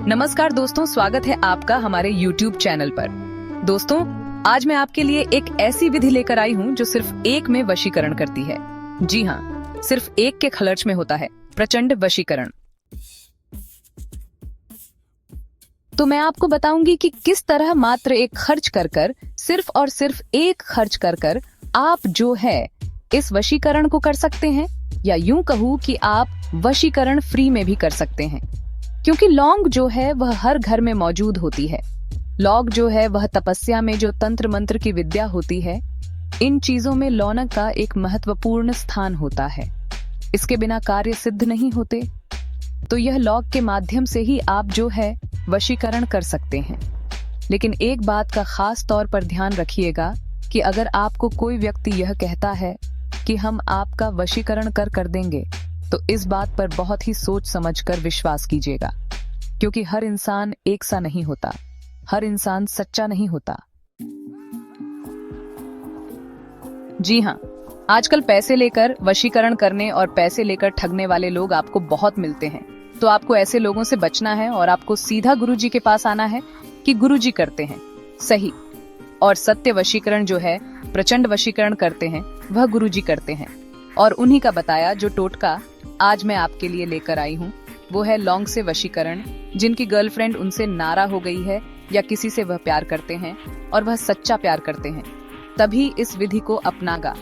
नमस्कार दोस्तों, स्वागत है आपका हमारे YouTube चैनल पर। दोस्तों, आज मैं आपके लिए एक ऐसी विधि लेकर आई हूँ जो सिर्फ एक में वशीकरण करती है। जी हाँ, सिर्फ एक के खर्च में होता है प्रचंड वशीकरण। तो मैं आपको बताऊंगी कि किस तरह मात्र एक खर्च कर सिर्फ और सिर्फ एक खर्च कर आप जो है इस वशीकरण को कर सकते हैं, या यूं कहूं कि आप वशीकरण फ्री में भी कर सकते हैं। क्योंकि लौंग जो है वह हर घर में मौजूद होती है। लौंग जो है वह तपस्या में जो तंत्र मंत्र की विद्या होती है, इन चीजों में लौंग का एक महत्वपूर्ण स्थान होता है। इसके बिना कार्य सिद्ध नहीं होते। तो यह लौंग के माध्यम से ही आप जो है वशीकरण कर सकते हैं। लेकिन एक बात का खास तौर पर ध्यान रखिएगा कि अगर आपको कोई व्यक्ति यह कहता है कि हम आपका वशीकरण कर देंगे, तो इस बात पर बहुत ही सोच समझकर विश्वास कीजिएगा। क्योंकि हर इंसान एक सा नहीं होता, हर इंसान सच्चा नहीं होता। जी हाँ, आजकल पैसे लेकर वशीकरण करने और पैसे लेकर ठगने वाले लोग आपको बहुत मिलते हैं। तो आपको ऐसे लोगों से बचना है और आपको सीधा गुरुजी के पास आना है कि गुरुजी करते हैं सही और सत्य वशीकरण जो है, प्रचंड वशीकरण करते हैं, वह गुरुजी करते हैं। और उन्हीं का बताया जो टोटका आज मैं आपके लिए लेकर आई हूँ, वो है लौंग से वशीकरण। जिनकी गर्लफ्रेंड उनसे नारा हो गई है या किसी से वह प्यार करते हैं और वह सच्चा प्यार करते हैं, तभी इस विधि को अपनागा।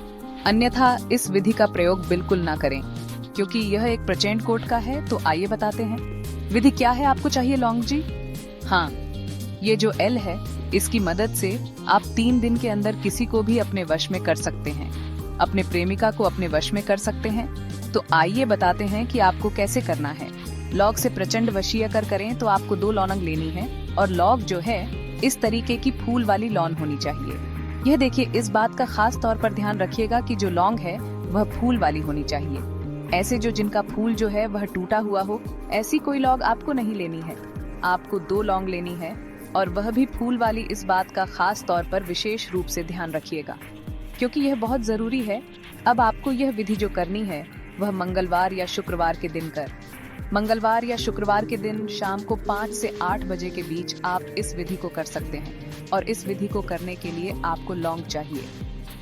अन्यथा इस विधि का प्रयोग बिल्कुल ना करें, क्योंकि यह एक प्रचंड टोटका है। तो आइए बताते हैं विधि क्या है आपको चाहिए लौंग जी। हाँ, ये जो एल है, इसकी मदद से आप 3 दिन के अंदर किसी को भी अपने वश में कर सकते हैं, अपने प्रेमिका को अपने वश में कर सकते हैं। तो आइए बताते हैं कि आपको कैसे करना है। लौंग से प्रचंड वशीकरण करें तो आपको 2 लौंग लेनी है, और लौंग जो है इस तरीके की फूल वाली लौंग होनी चाहिए। यह देखिए, इस बात का खास तौर पर ध्यान रखिएगा कि जो लौंग है वह फूल वाली होनी चाहिए। ऐसे जो जिनका फूल जो है वह टूटा हुआ हो, ऐसी कोई लौंग आपको नहीं लेनी है। आपको 2 लौंग लेनी है, और वह भी फूल वाली। इस बात का खास तौर पर विशेष रूप से ध्यान रखिएगा, क्योंकि यह बहुत जरूरी है। अब आपको यह विधि जो करनी है वह मंगलवार या शुक्रवार के दिन कर। मंगलवार या शुक्रवार के दिन शाम को 5 से 8 बजे के बीच आप इस विधि को कर सकते हैं। और इस विधि को करने के लिए आपको लौंग चाहिए।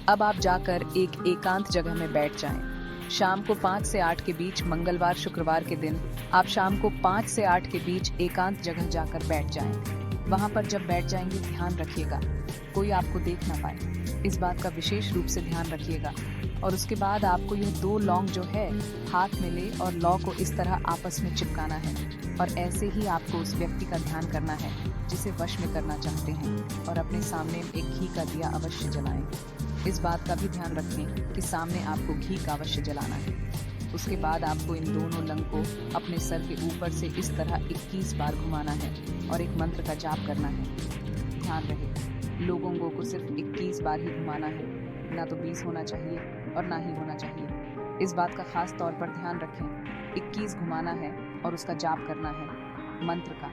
अब आप जाकर एक एकांत जगह में बैठ जाएं। शाम को 5 से 8 के बीच मंगलवार शुक्रवार के दिन आप शाम को 5 से 8 के बीच एकांत जगह जाकर बैठ जाएं। वहां पर जब बैठ जाएंगे, ध्यान रखिएगा कोई आपको देख ना पाए। इस बात का विशेष रूप से ध्यान रखिएगा। और उसके बाद आपको यह 2 लौंग जो है हाथ में ले और लौंग को इस तरह आपस में चिपकाना है। और ऐसे ही आपको उस व्यक्ति का ध्यान करना है जिसे वश में करना चाहते हैं, और अपने सामने एक घी का दिया अवश्य जलाएं। इस बात का भी ध्यान रखें कि सामने आपको घी का अवश्य जलाना है। उसके बाद आपको इन दोनों लौंग को अपने सर के ऊपर से इस तरह 21 बार घुमाना है और एक मंत्र का जाप करना है। ध्यान रहे, लोगों को सिर्फ 21 बार ही घुमाना है, ना तो 20 होना चाहिए और ना ही होना चाहिए। इस बात का खास तौर पर ध्यान रखें। 21 घुमाना है और उसका जाप करना है मंत्र का।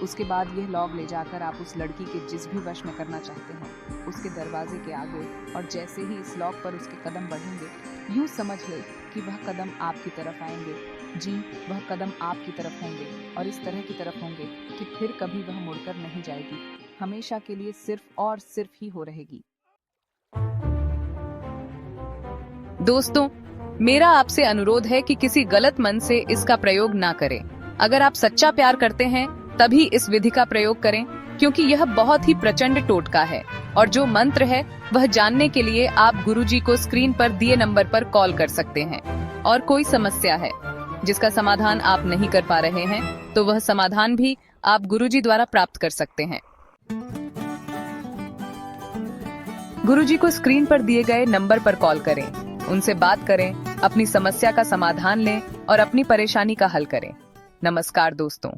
उसके बाद यह लौंग ले जाकर आप उस लड़की के जिस भी वश में करना चाहते हैं उसके दरवाजे के आगे, और जैसे ही इस लौंग पर उसके कदम बढ़ेंगे, यूं समझ ले कि वह कदम आपकी तरफ आएंगे। जी, वह कदम आपकी तरफ होंगे और इस तरह की तरफ होंगे कि फिर कभी वह मुड़कर नहीं जाएगी। हमेशा के लिए सिर्फ और सिर्फ ही हो रहेगी। दोस्तों, मेरा आपसे अनुरोध है कि किसी गलत मन से इसका प्रयोग ना करें। अगर आप सच्चा प्यार करते हैं तभी इस विधि का प्रयोग करें, क्योंकि यह बहुत ही प्रचंड टोटका है। और जो मंत्र है वह जानने के लिए आप गुरुजी को स्क्रीन पर दिए नंबर पर कॉल कर सकते हैं। और कोई समस्या है जिसका समाधान आप नहीं कर पा रहे हैं, तो वह समाधान भी आप गुरुजी द्वारा प्राप्त कर सकते हैं। गुरुजी को स्क्रीन पर दिए गए नंबर पर कॉल करें, उनसे बात करें, अपनी समस्या का समाधान लें और अपनी परेशानी का हल करें। नमस्कार दोस्तों।